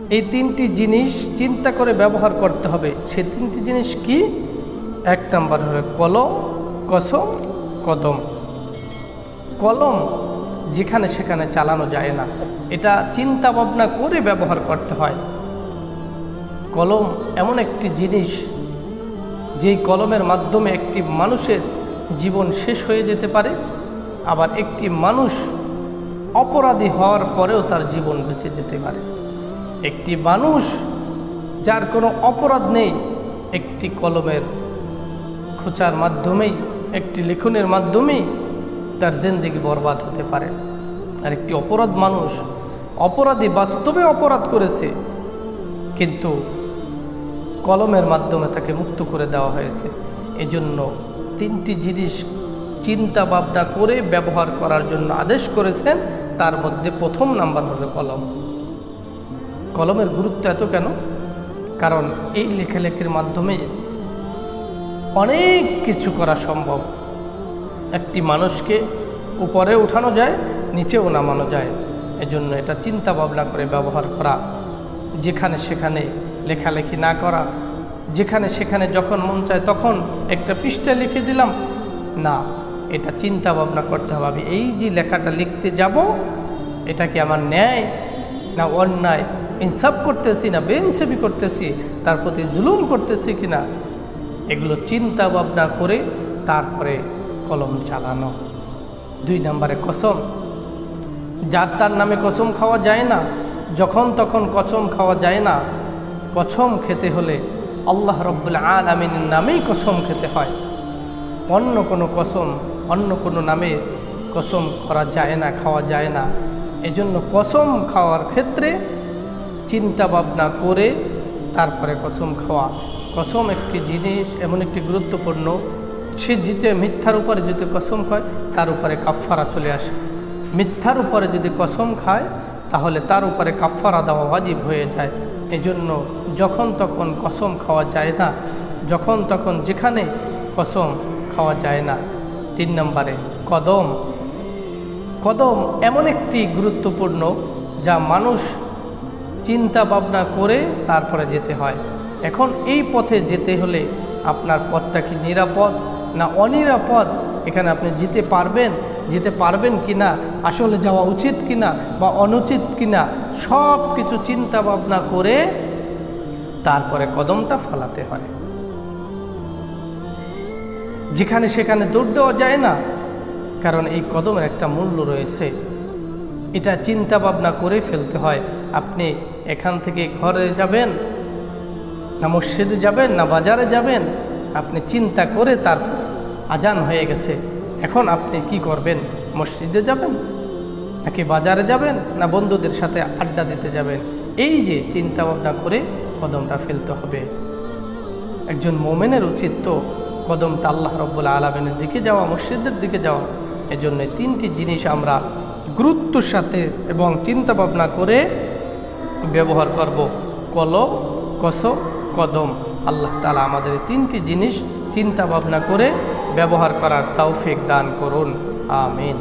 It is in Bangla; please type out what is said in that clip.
এই তিনটি জিনিস চিন্তা করে ব্যবহার করতে হবে। সে তিনটি জিনিস কি? এক নাম্বার হলো কলম, কসম, কদম। কলম যেখানে সেখানে চালানো যায় না, এটা চিন্তা ভাবনা করে ব্যবহার করতে হয়। কলম এমন একটি জিনিস, যেই কলমের মাধ্যমে একটি মানুষের জীবন শেষ হয়ে যেতে পারে, আবার একটি মানুষ অপরাধী হওয়ার পরেও তার জীবন বেঁচে যেতে পারে। একটি মানুষ যার কোনো অপরাধ নেই, একটি কলমের খোঁচার মাধ্যমেই, একটি লেখনের মাধ্যমেই তার জিন্দেগি বরবাদ হতে পারে। আর একটি অপরাধ মানুষ, অপরাধী বাস্তবে অপরাধ করেছে, কিন্তু কলমের মাধ্যমে তাকে মুক্ত করে দেওয়া হয়েছে। এজন্য তিনটি জিনিস চিন্তা ভাবনা করে ব্যবহার করার জন্য আদেশ করেছেন। তার মধ্যে প্রথম নাম্বার হলো কলম। কলমের গুরুত্ব এত কেন? কারণ এই লেখালেখির মাধ্যমে অনেক কিছু করা সম্ভব। একটি মানুষকে উপরে উঠানো যায়, নিচেও নামানো যায়। এজন্য এটা চিন্তা ভাবনা করে ব্যবহার করা। যেখানে সেখানে লেখালেখি না করা, যেখানে সেখানে যখন মন চায় তখন একটা পৃষ্ঠা লিখে দিলাম না, এটা চিন্তা ভাবনা করতে হবে। আমি এই যে লেখাটা লিখতে যাব, এটা কি আমার ন্যায় না অন্যায়, ইনসাফ করতেছি না বেইনসাফি করতেছি, তার প্রতি জুলুম করতেছি কিনা, এগুলো চিন্তা ভাবনা করে তারপরে কলম চালানো। দুই নম্বরে কসম। যার তার নামে কসম খাওয়া যায় না, যখন তখন কসম খাওয়া যায় না। কসম খেতে হলে আল্লাহ রব্বুল আলামিনের নামেই কসম খেতে হয়। অন্য কোনো কসম, অন্য কোনো নামে কসম করা যায় না, খাওয়া যায় না। এজন্য কসম খাওয়ার ক্ষেত্রে চিন্তা ভাবনা করে তারপরে কসম খাওয়া। কসম একটি জিনিস এমন একটি গুরুত্বপূর্ণ, সে যেটা মিথ্যার উপরে যদি কসম খায় তার উপরে কাফফারা চলে আসে। মিথ্যার উপরে যদি কসম খায় তাহলে তার উপরে কাফফারা দেওয়া ওয়াজিব হয়ে যায়। এজন্য যখন তখন কসম খাওয়া যায় না, যখন তখন যেখানে কসম খাওয়া যায় না। তিন নম্বরে কদম। কদম এমন একটি গুরুত্বপূর্ণ, যা মানুষ চিন্তা ভাবনা করে তারপরে যেতে হয়। এখন এই পথে যেতে হলে আপনার পথটা কি নিরাপদ না অনিরাপদ, এখানে আপনি যেতে পারবেন কি না, আসলে যাওয়া উচিত কিনা বা অনুচিত কিনা, সব কিছু চিন্তা ভাবনা করে তারপরে কদমটা ফেলাতে হয়। যেখানে সেখানে দৌড় দেওয়া যায় না, কারণ এই কদমের একটা মূল্য রয়েছে। এটা চিন্তা ভাবনা করে ফেলতে হয়। আপনি এখান থেকে ঘরে যাবেন না মসজিদে যাবেন না বাজারে যাবেন, আপনি চিন্তা করে তারপর আজান হয়ে গেছে, এখন আপনি কি করবেন? মসজিদে যাবেন নাকি বাজারে যাবেন না বন্ধুদের সাথে আড্ডা দিতে যাবেন? এই যে চিন্তা ভাবনা করে কদমটা ফেলতে হবে। একজন মোমেনের উচিত তো কদমটা আল্লাহ রব্বুল আলামিনের দিকে যাওয়া, মসজিদের দিকে যাওয়া। এজন্য তিনটি জিনিস আমরা গুরুত্বের সাথে এবং চিন্তা ভাবনা করে ব্যবহার করব। কলম, কসম, কদম। আল্লাহ তাআলা আমাদের তিনটি জিনিস চিন্তা ভাবনা করে ব্যবহার করার তৌফিক দান করুন। আমিন।